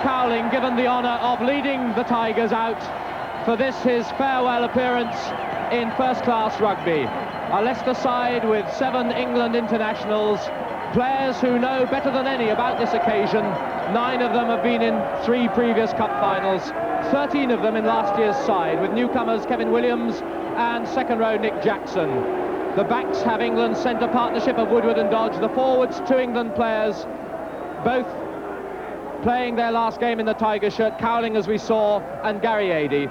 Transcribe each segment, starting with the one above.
Cowling given the honour of leading the Tigers out for this, his farewell appearance in first-class rugby. A Leicester side with 7 England internationals, players who know better than any about this occasion. 9 of them have been in 3 previous cup finals, 13 of them in last year's side, with newcomers Kevin Williams and second row Nick Jackson. The backs have England's centre partnership of Woodward and Dodge. The forwards, 2 England players, both playing their last game in the Tiger shirt, Cowling, as we saw, and Gary Adey.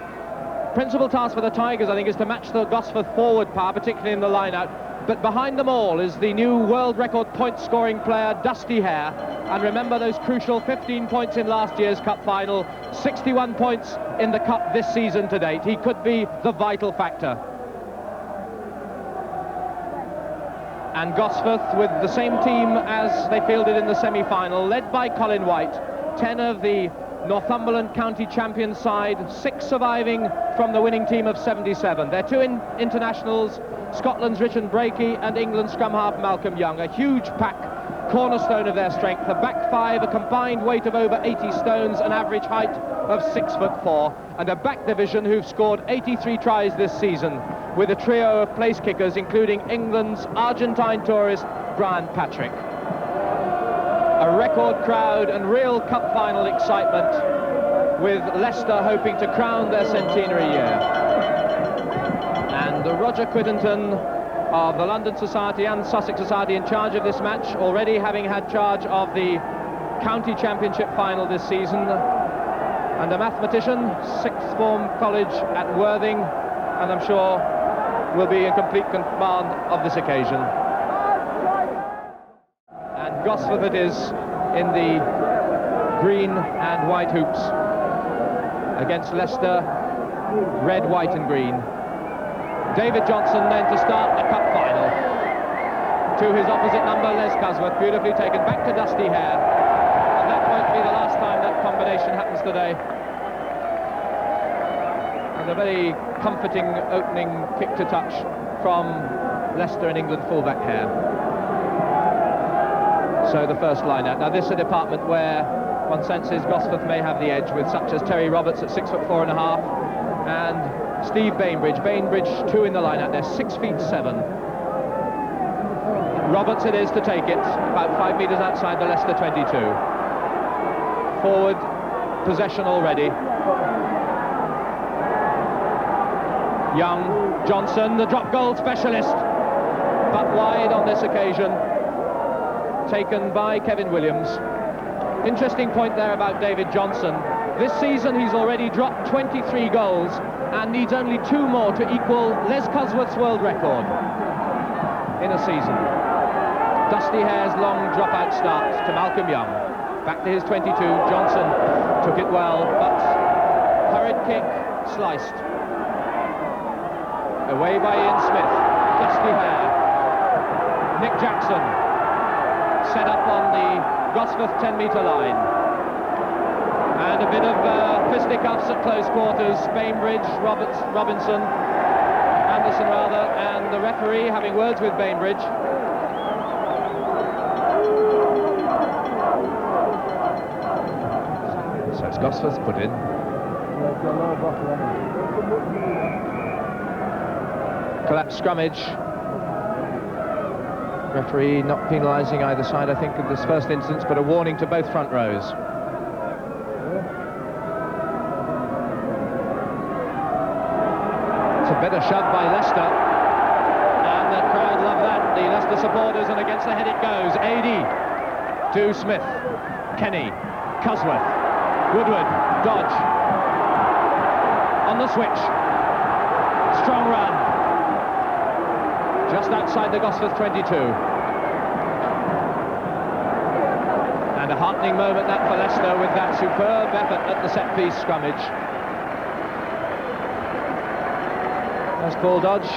Principal task for the Tigers, I think, is to match the Gosforth forward power, particularly in the line-out. But behind them all is the new world record point-scoring player, Dusty Hare. And remember those crucial 15 points in last year's cup final, 61 points in the cup this season to date. He could be the vital factor. And Gosforth with the same team as they fielded in the semi-final, led by Colin White. 10 of the Northumberland County champion side, 6 surviving from the winning team of 77. They're 2 internationals, Scotland's Richard Breakey and England's scrum half Malcolm Young. A huge pack, cornerstone of their strength. The back 5, a combined weight of over 80 stones, an average height of 6'4", and a back division who've scored 83 tries this season, with a trio of place kickers, including England's Argentine tourist Brian Patrick. A record crowd and real cup final excitement, with Leicester hoping to crown their centenary year. And Roger Quittenton of the London Society and Sussex Society in charge of this match, already having had charge of the county championship final this season, and a mathematician, 6th form college at Worthing, and I'm sure will be in complete command of this occasion. And Gosforth it is in the green and white hoops against Leicester, red, white and green. David Johnson then to start the cup final. To his opposite number, Les Cosworth, beautifully taken back to Dusty Hare. And that won't be the last time that combination happens today. And a very comforting opening kick to touch from Leicester and England fullback Hare. So the first line out. Now this is a department where one senses Gosforth may have the edge, with such as Terry Roberts at 6'4.5" and Steve Bainbridge. Bainbridge 2 in the line out there, 6'7". Roberts it is to take it, about 5 metres outside the Leicester 22. Forward possession already. Young, Johnson, the drop goal specialist, but wide on this occasion, taken by Kevin Williams. Interesting point there about David Johnson. This season he's already dropped 23 goals and needs only 2 more to equal Les Cosworth's world record in a season. Dusty Hare's long drop-out start to Malcolm Young. Back to his 22, Johnson took it well, but hurried kick, sliced. Away by Ian Smith, Dusty Hare. Nick Jackson set up on the Gosforth 10-metre line. And a bit of fisticuffs at close quarters. Bainbridge, Robinson, Anderson rather, and the referee having words with Bainbridge. So it's Gosforth put in. Collapsed scrummage. Referee not penalising either side, I think, in this first instance, but a warning to both front rows. It's a better shove by Leicester, and the crowd love that, the Leicester supporters, and against the head it goes. Adey to Smith, Kenny, Cosworth, Woodward, Dodge, on the switch, strong run. Just outside the Gosforth 22. And a heartening moment that for Leicester, with that superb effort at the set-piece scrummage. That's Paul Dodge.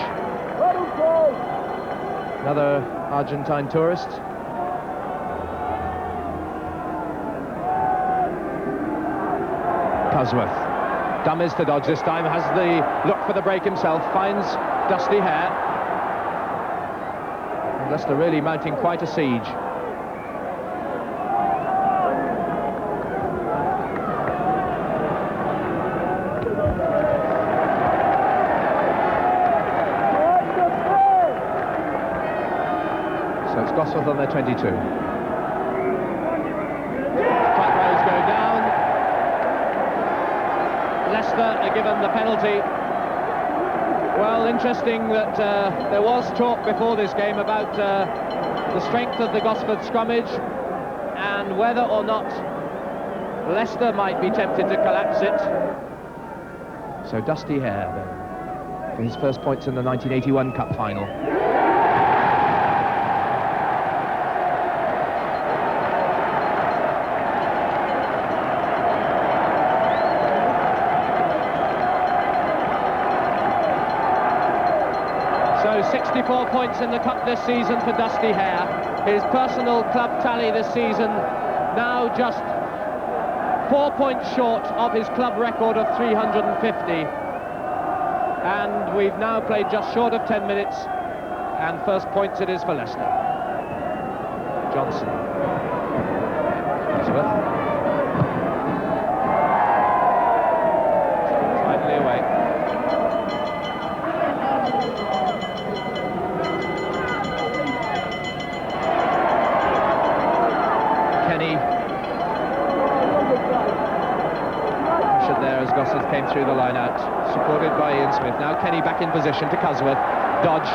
Another Argentine tourist. Cosworth. Dummies to Dodge this time, has the look for the break himself, finds Dusty Hare. Leicester really mounting quite a siege. Gosforth on their 22. Front rows go down. Leicester are given the penalty. Well, interesting that there was talk before this game about the strength of the Gosforth scrummage and whether or not Leicester might be tempted to collapse it. So Dusty Hare then, for his first points in the 1981 Cup final. So 64 points in the Cup this season for Dusty Hare. His personal club tally this season now just 4 points short of his club record of 350. And we've now played just short of 10 minutes, and first points it is for Leicester. Johnson. Gosforth. Finally away. Kenny. There as Gosforth came through the line out, supported by Ian Smith. Now Kenny back in position to Cosworth. Dodge.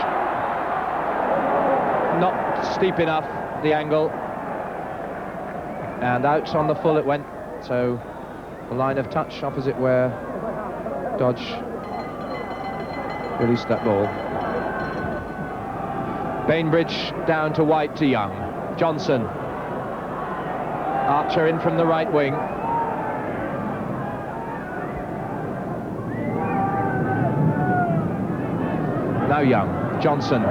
Not steep enough, the angle. And out on the full it went. So the line of touch opposite where Dodge released that ball. Bainbridge down to White to Young. Johnson. Archer in from the right wing. Now Young. Johnson.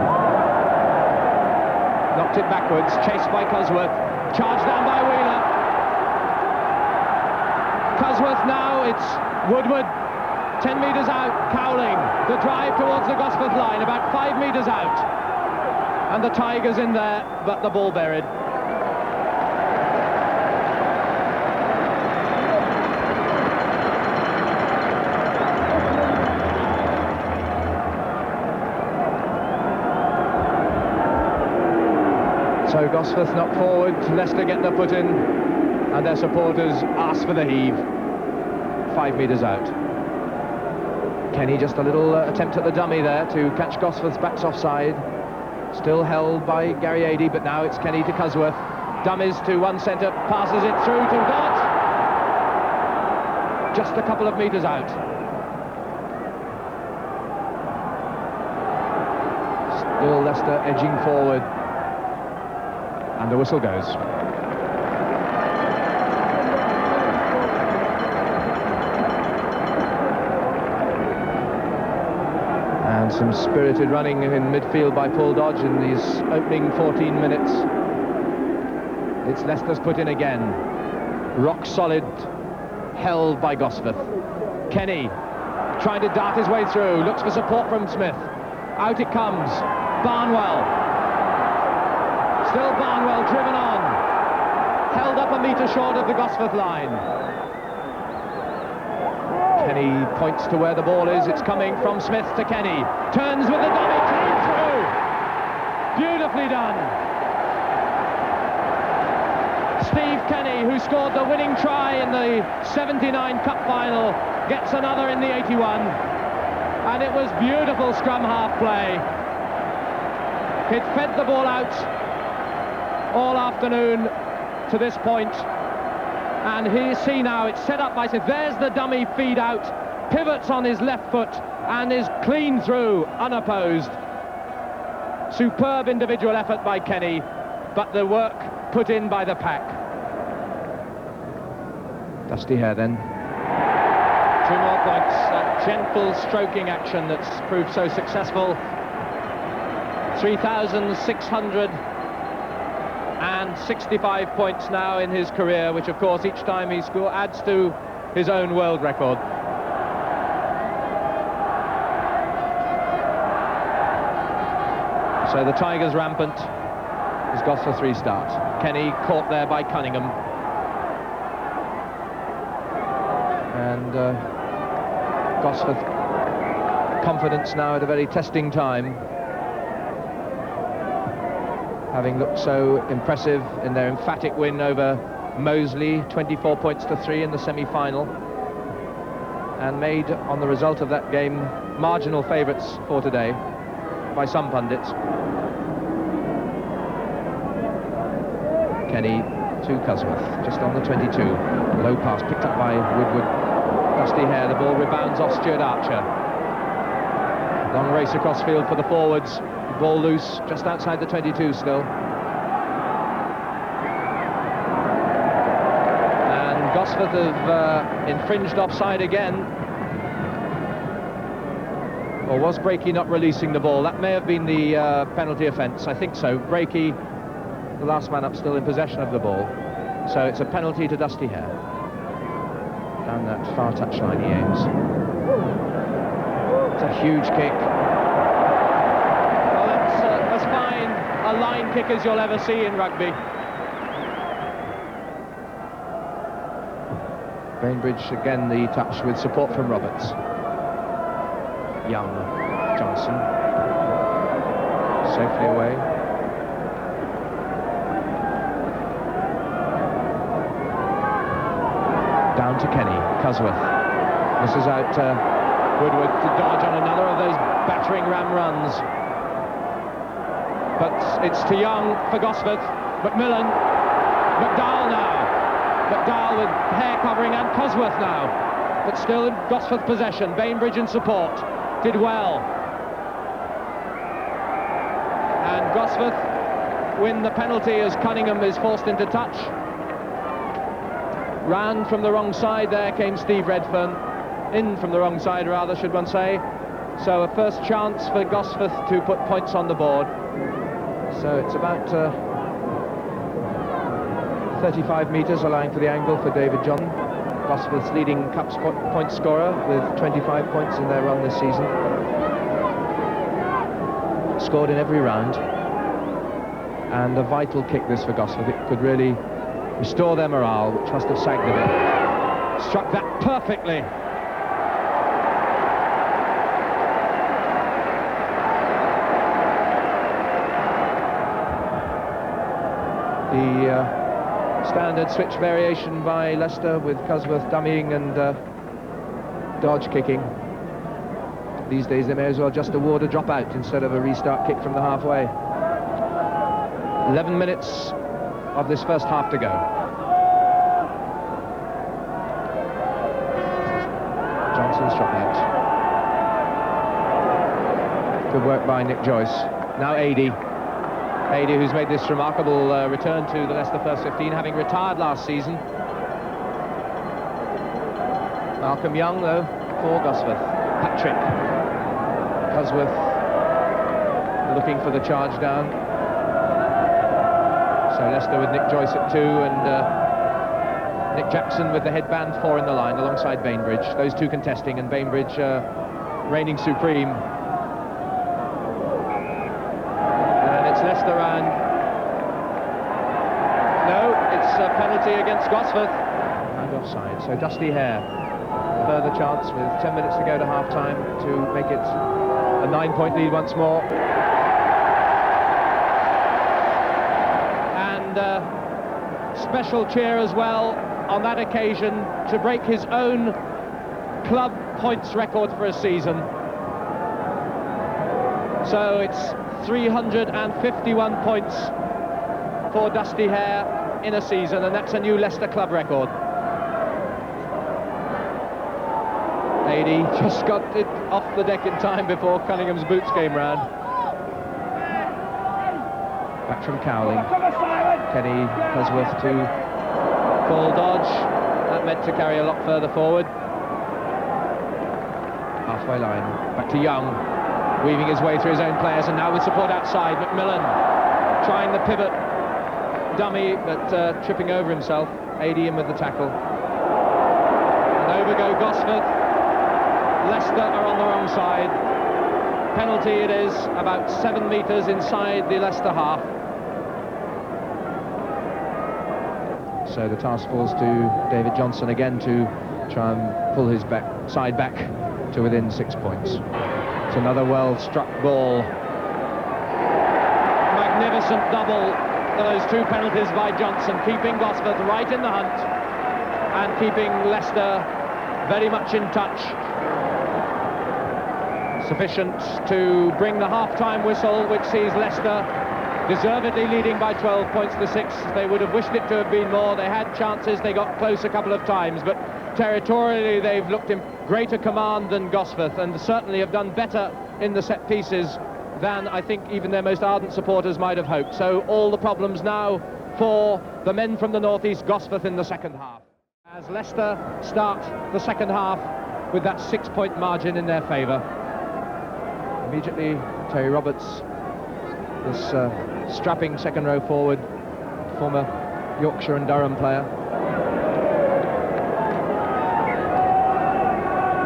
Knocked it backwards, chased by Cosworth. Charged down by Wheeler. Cosworth now, it's Woodward. 10 metres out, Cowling. The drive towards the Gosforth line, about 5 metres out. And the Tigers in there, but the ball buried. So Gosforth knocked forward, Leicester get their foot in, and their supporters ask for the heave. 5 metres out. Kenny just a little attempt at the dummy there to catch Gosforth's backs offside. Still held by Gary Adey, but now it's Kenny to Cosworth. Dummies to one centre, passes it through to Dodge. Just a couple of metres out. Still Leicester edging forward. And the whistle goes. And some spirited running in midfield by Paul Dodge in these opening 14 minutes. It's Leicester's put in again. Rock solid, held by Gosforth. Kenny trying to dart his way through, looks for support from Smith. Out it comes. Barnwell. Still Barnwell driven on. Held up a metre short of the Gosforth line. Kenny points to where the ball is. It's coming from Smith to Kenny. Turns with the dummy, clean through. Beautifully done. Steve Kenny, who scored the winning try in the 79 Cup final, gets another in the 81. And it was beautiful scrum half play. It fed the ball out all afternoon to this point, and see now it's set up by Smith. There's the dummy feed out, pivots on his left foot and is clean through, unopposed. Superb individual effort by Kenny, but the work put in by the pack. Dusty Hare then. 2 more points, that gentle stroking action that's proved so successful. 3,665 points now in his career, which of course each time he scores adds to his own world record. So the Tigers rampant as Gosforth restart. Kenny caught there by Cunningham. And Gosforth confidence now at a very testing time. having looked so impressive in their emphatic win over Moseley, 24 points to 3 in the semi-final, and made, on the result of that game, marginal favourites for today by some pundits. Kenny to Gosforth, just on the 22. Low pass picked up by Woodward. Dusty Hare, the ball rebounds off Stuart Archer. Long race across field for the forwards. Ball loose, just outside the 22 still. And Gosforth have infringed offside again. Or was Breakey not releasing the ball? That may have been the penalty offence, I think so. Breakey, the last man up, still in possession of the ball. So it's a penalty to Dusty Hare. Down that far touchline he aims. It's a huge kick. Well, that's as fine a line kick as you'll ever see in rugby. Bainbridge again the touch with support from Roberts. Young, Johnson, safely away. Down to Kenny, Gosforth. Misses out Woodward to dodge on another of those battering ram runs. But it's to Young for Gosforth. McMillan, McDowell now. McDowell with Hare covering and Gosforth now. But still in Gosforth possession. Bainbridge in support. Did well. And Gosforth win the penalty as Cunningham is forced into touch. Round from the wrong side, there came Steve Redfern. In from the wrong side, rather, should one say. So a first chance for Gosforth to put points on the board. So it's about 35 metres, allowing for the angle for David John. Gosforth's leading Cups point scorer with 25 points in their run this season. Scored in every round. And a vital kick this for Gosforth. It could really restore their morale, which must have sagged a bit. Struck that perfectly. The standard switch variation by Leicester with Gosforth dummying and dodge kicking. These days they may as well just award a dropout instead of a restart kick from the halfway. 11 minutes of this first half to go. Johnson's dropout. Good work by Nick Joyce. Now Ady, who's made this remarkable return to the Leicester first 15, having retired last season. Malcolm Young, though, for Gosforth. Patrick. Gosforth looking for the charge down. So Leicester with Nick Joyce at 2 and Nick Jackson with the headband 4 in the line alongside Bainbridge. Those two contesting, and Bainbridge reigning supreme. Leicester and no, it's a penalty against Gosforth and offside. So Dusty Hare, further chance with 10 minutes to go to half-time to make it a 9-point lead once more. And special cheer as well on that occasion to break his own club points record for a season. So it's 351 points for Dusty Hare in a season, and that's a new Leicester club record. Ady just got it off the deck in time before Cunningham's boots came round. Back from Cowling. Kenny Gosforth to full dodge. That meant to carry a lot further forward. Halfway line. Back to Young. Weaving his way through his own players, and now with support outside. McMillan trying the pivot dummy, but tripping over himself. Ady in with the tackle. And over go Gosforth. Leicester are on the wrong side. Penalty it is, about 7 metres inside the Leicester half. So the task falls to David Johnson again to try and pull his side back to within 6 points. It's another well-struck ball. magnificent double, those two penalties by Johnson, keeping Gosforth right in the hunt and keeping Leicester very much in touch. Sufficient to bring the half-time whistle, which sees Leicester deservedly leading by 12 points to 6. They would have wished it to have been more. They had chances, they got close a couple of times, but territorially they've looked in greater command than Gosforth, and certainly have done better in the set pieces than I think even their most ardent supporters might have hoped. So all the problems now for the men from the northeast, Gosforth, in the second half, as Leicester start the second half with that 6-point margin in their favour. Immediately, Terry Roberts, this strapping second row forward, former Yorkshire and Durham player.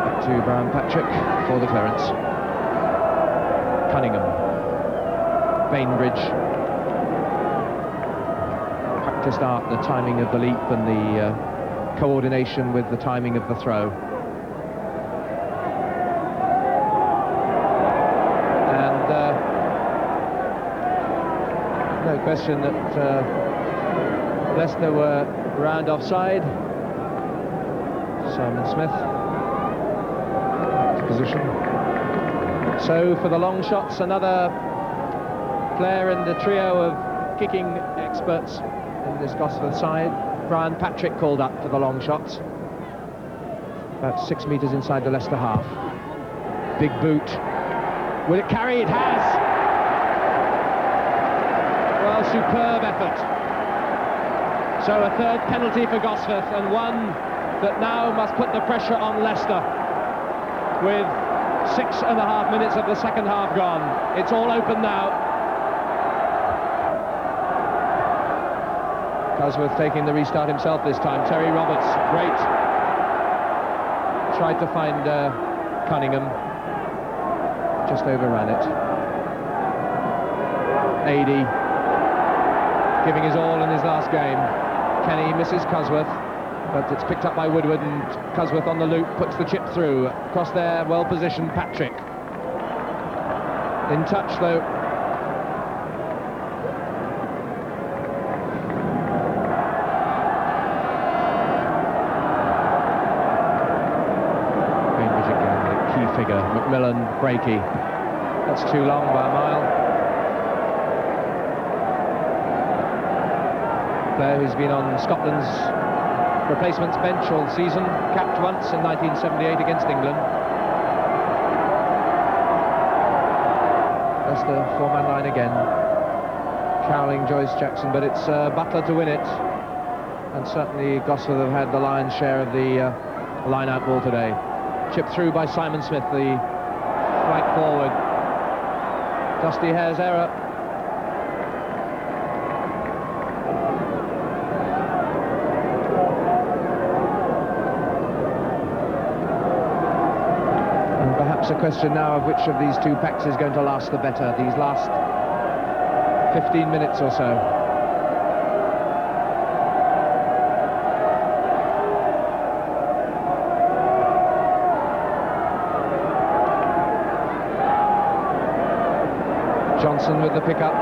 Back to Brian Patrick for the clearance. Cunningham, Bainbridge. Practiced art, the timing of the leap and the coordination with the timing of the throw. No question that Leicester were round offside. Simon Smith, position. So for the long shots, another player in the trio of kicking experts in this Gosforth side. Brian Patrick called up for the long shots. About 6 metres inside the Leicester half. Big boot. Will it carry? It has. Well, superb effort. So a third penalty for Gosforth, and one that now must put the pressure on Leicester with 6.5 minutes of the second half gone. It's all open now. Gosforth taking the restart himself this time. Terry Roberts, great. Tried to find Cunningham. Just overran it. AD giving his all in his last game. Kenny misses Cosworth, but it's picked up by Woodward, and Cosworth on the loop puts the chip through. Across there, well-positioned Patrick. In touch, though. Cambridge again, a key figure. Macmillan, Breakey. That's too long by a mile. Player who's been on Scotland's replacements bench all season, capped once in 1978 against England. Leicester four-man line again. Cowling, Joyce, Jackson, but it's Butler to win it. And certainly Gosforth have had the lion's share of the line-out ball today. Chipped through by Simon Smith, the flank forward. Dusty Hare's error. A question now of which of these two packs is going to last the better, these last 15 minutes or so. Johnson with the pickup.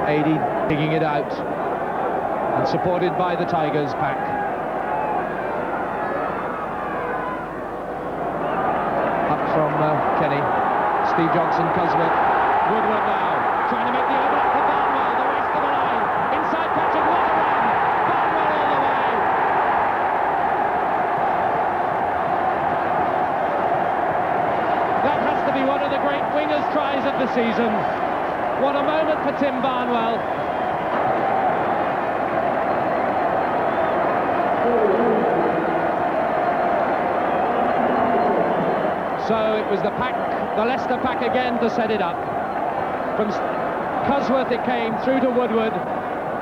AD digging it out and supported by the Tigers pack. From Kenny, Steve Johnson, Cosworth, Woodward now, trying to make the overlap for Barnwell, the rest of the line, inside Patrick, what a run, Barnwell all the way. That has to be one of the great wingers' tries of the season. What a moment for Tim Barnwell. So it was the pack, the Leicester pack again to set it up. From Cosworth it came through to Woodward.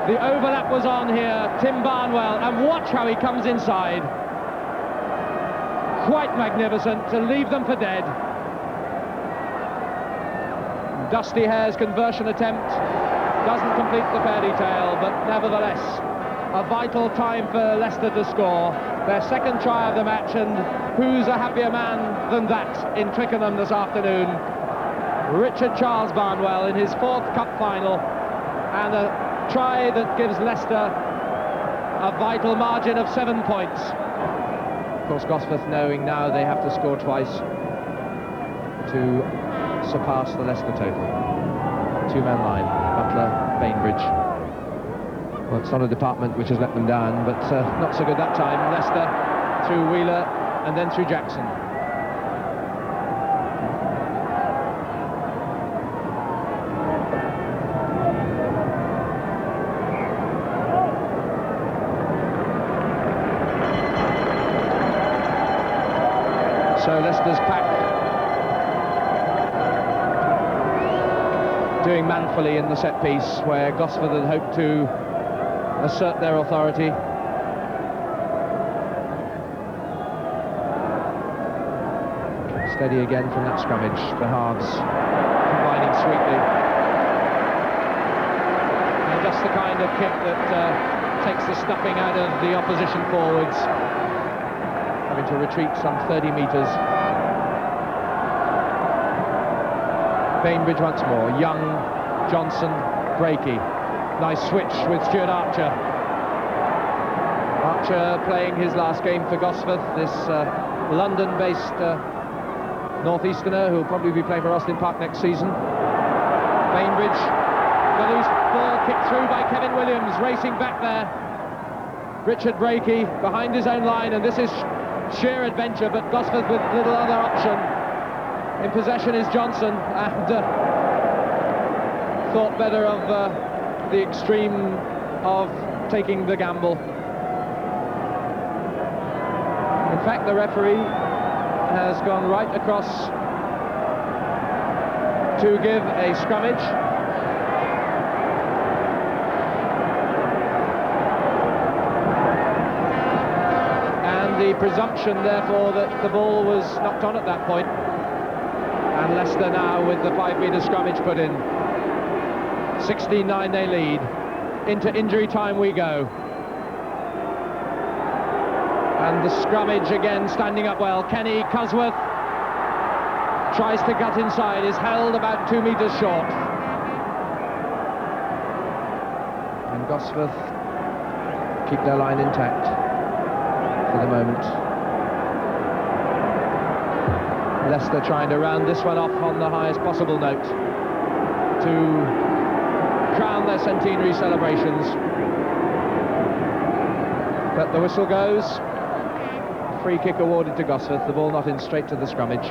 The overlap was on here, Tim Barnwell, and watch how he comes inside. Quite magnificent to leave them for dead. Dusty Hare's conversion attempt doesn't complete the fairy tale, but nevertheless, a vital time for Leicester to score. Their second try of the match, and who's a happier man than that in Twickenham this afternoon? Richard Charles Barnwell in his 4th cup final, and a try that gives Leicester a vital margin of 7 points. Of course, Gosforth knowing now they have to score twice to surpass the Leicester total. 2-man line, Butler, Bainbridge. Well, it's not a department which has let them down, but not so good that time. Leicester through Wheeler and then through Jackson. So Leicester's pack doing manfully in the set piece, where Gosforth had hoped to assert their authority. Steady again from that scrummage, the halves combining sweetly. And just the kind of kick that takes the stuffing out of the opposition forwards, having to retreat some 30 metres. Bainbridge once more, Young, Johnson, Breakey. Nice switch with Stuart Archer. Archer playing his last game for Gosforth, this London-based northeasterner who will probably be playing for Austin Park next season. Bainbridge, the loose ball kicked through by Kevin Williams, racing back there. Richard Breakey behind his own line, and this is sheer adventure, but Gosforth with little other option. In possession is Johnson, and thought better of the extreme of taking the gamble. In fact, the referee has gone right across to give a scrummage. And the presumption, therefore, that the ball was knocked on at that point. And Leicester now with the 5-metre scrummage put in. 16-9 they lead. Into injury time we go. And the scrummage again standing up well. Kenny Cosworth tries to gut inside, is held about 2 metres short. And Gosforth keep their line intact for the moment. Leicester trying to round this one off on the highest possible note to crown their centenary celebrations. But the whistle goes. Free kick awarded to Gosforth, the ball not in, straight to the scrummage.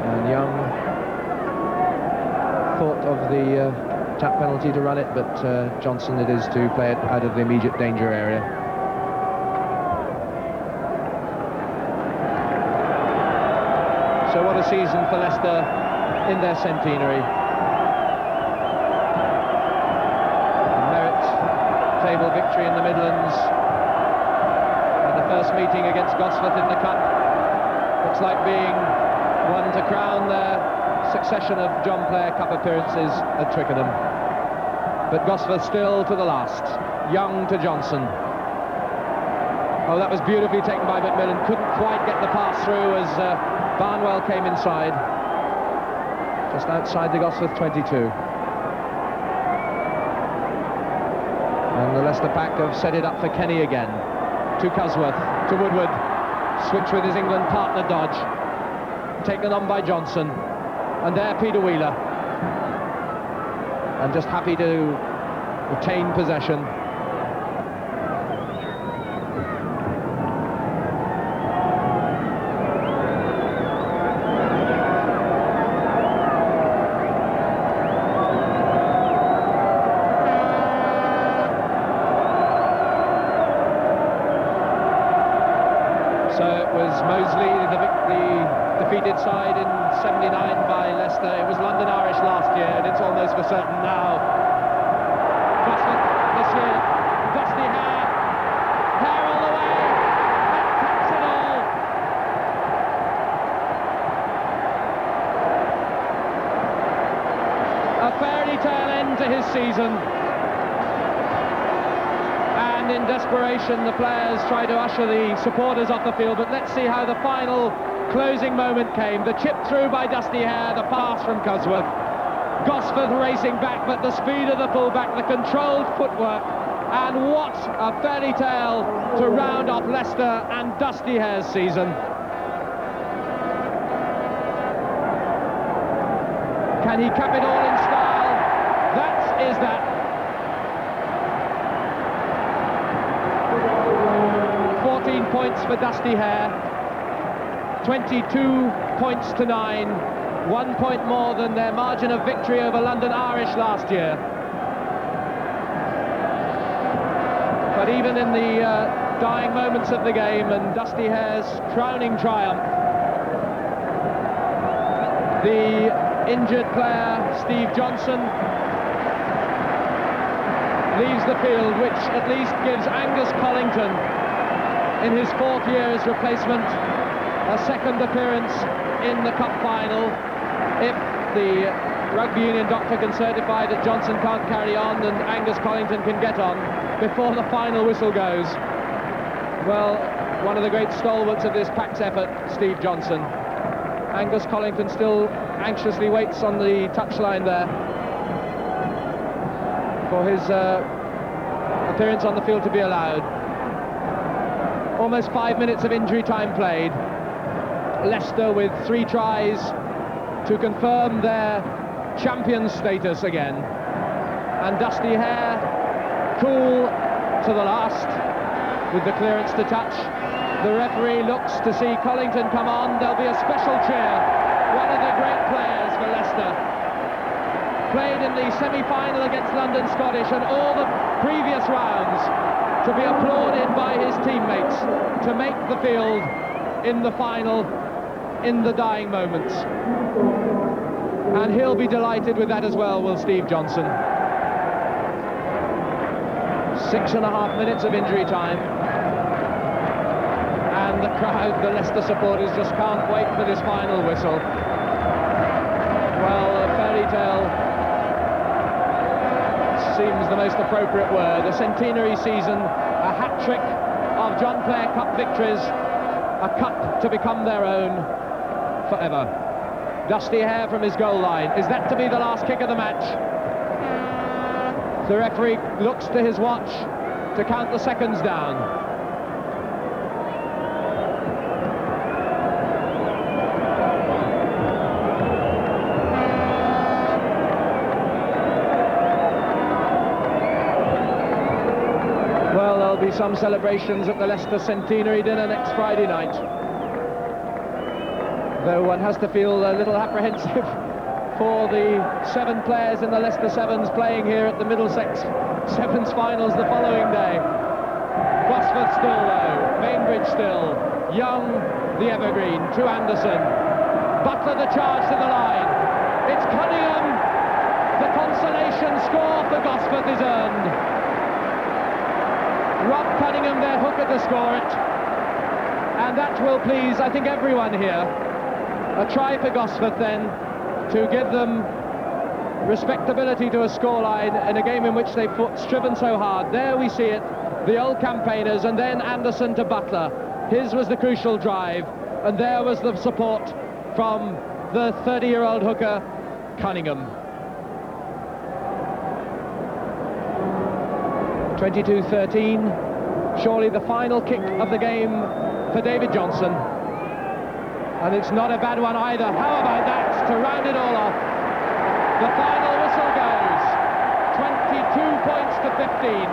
And Young thought of the tap penalty to run it, but Johnson it is to play it out of the immediate danger area. So what a season for Leicester in their centenary. Merit table victory in the Midlands. And the first meeting against Gosforth in the Cup. Looks like being one to crown their succession of John Player Cup appearances at Twickenham. But Gosforth still to the last. Young to Johnson. Oh, that was beautifully taken by Macmillan. Couldn't quite get the pass through as Barnwell came inside. Just outside the Gosforth 22. And the Leicester pack have set it up for Kenny again. To Cosworth, to Woodward. Switch with his England partner Dodge. Taken on by Johnson. And there Peter Wheeler. And just happy to retain possession. Defeated side in 79 by Leicester. It was London Irish last year, and it's almost for certain now. Gosforth this year, dusty hair all the way, and takes it all. A fairy tale end to his season. And in desperation, the players try to usher the supporters off the field, but let's see how the final closing moment came. The chip through by Dusty Hare, the pass from Gosforth. Gosforth racing back, but the speed of the pullback, the controlled footwork, and what a fairy tale to round off Leicester and Dusty Hare's season. Can he cap it all in style? That is that. 14 points for Dusty Hare, 22 points to 9, 1 point more than their margin of victory over London Irish last year. But even in the dying moments of the game and Dusty Hare's crowning triumph, the injured player, Steve Johnson, leaves the field, which at least gives Angus Collington, in his 4th year as replacement, a second appearance in the cup final. If the rugby union doctor can certify that Johnson can't carry on and Angus Collington can get on before the final whistle goes, well, one of the great stalwarts of this Pax effort, Steve Johnson. Angus Collington still anxiously waits on the touchline there for his appearance on the field to be allowed. Almost 5 minutes of injury time played. Leicester with 3 tries to confirm their champion status again. And Dusty Hare, cool to the last, with the clearance to touch. The referee looks to see Collington come on. There'll be a special cheer. One of the great players for Leicester. Played in the semi-final against London Scottish and all the previous rounds, to be applauded by his teammates to make the field in the final in the dying moments. And he'll be delighted with that as well, will Steve Johnson. 6.5 minutes of injury time. And the crowd, the Leicester supporters, just can't wait for this final whistle. Well, a fairy tale seems the most appropriate word. A centenary season, a hat-trick of John Player Cup victories, a cup to become their own forever. Dusty Hare from his goal line. Is that to be the last kick of the match? The referee looks to his watch to count the seconds down. Be some celebrations at the Leicester centenary dinner next Friday night, though one has to feel a little apprehensive for the 7 players in the Leicester Sevens playing here at the Middlesex Sevens finals the following day. Gosforth still low, Bainbridge still, Young the evergreen, to Anderson, Butler the charge to the line, it's Cunningham, the consolation score for Gosforth is earned. Rob Cunningham, their hooker, to score it, and that will please, I think, everyone here. A try for Gosforth then, to give them respectability to a scoreline in a game in which they've striven so hard. There we see it, the old campaigners, and then Anderson to Butler. His was the crucial drive, and there was the support from the 30-year-old hooker, Cunningham. 22-13, surely the final kick of the game for David Johnson. And it's not a bad one either. How about that to round it all off? The final whistle goes. 22 points to 15.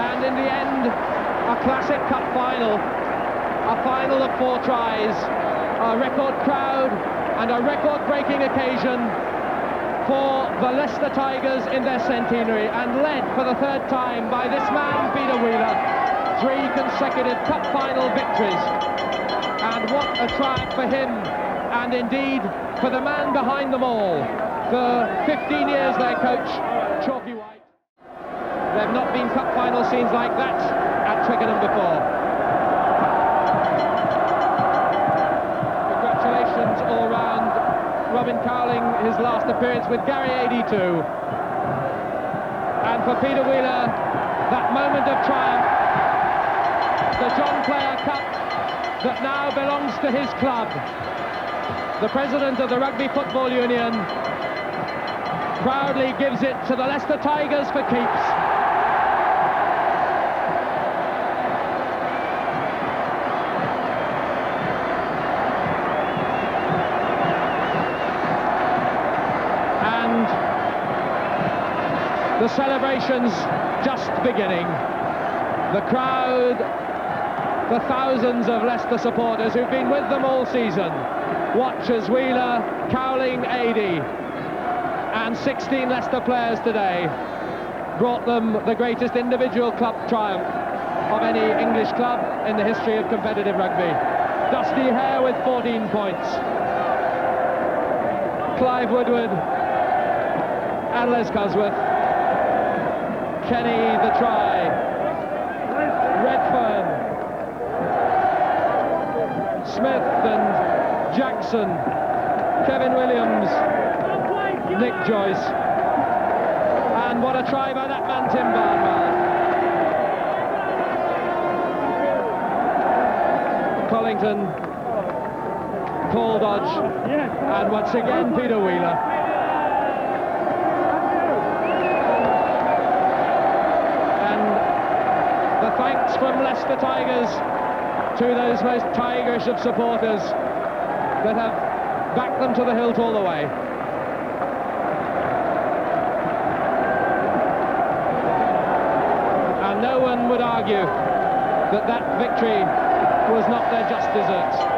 And in the end, a classic cup final. A final of 4 tries, a record crowd and a record-breaking occasion for the Leicester Tigers in their centenary, and led for the 3rd time by this man, Peter Wheeler. 3 consecutive cup final victories. And what a triumph for him, and indeed for the man behind them all. For 15 years their coach, Chalky White. There have not been cup final scenes like that at Twickenham before. Congratulations all round. Robin Cowling, his last appearance with Gary 82. And for Peter Wheeler, that moment of triumph, the John Player Cup that now belongs to his club. The president of the Rugby Football Union proudly gives it to the Leicester Tigers for keeps. And the celebrations just beginning. The crowd, the thousands of Leicester supporters who've been with them all season, watch as Wheeler, Cowling, Adey and 16 Leicester players today brought them the greatest individual club triumph of any English club in the history of competitive rugby. Dusty Hare with 14 points. Clive Woodward and Les Cosworth. Kenny the try. Redfern. Smith and Jackson. Kevin Williams. Nick Joyce. And what a try by that man, Tim Barnwell. Collington, Paul Dodge, and once again Peter Wheeler. And the thanks from Leicester Tigers to those most tigerish of supporters that have backed them to the hilt all the way. And no one would argue that that victory was not their just desserts.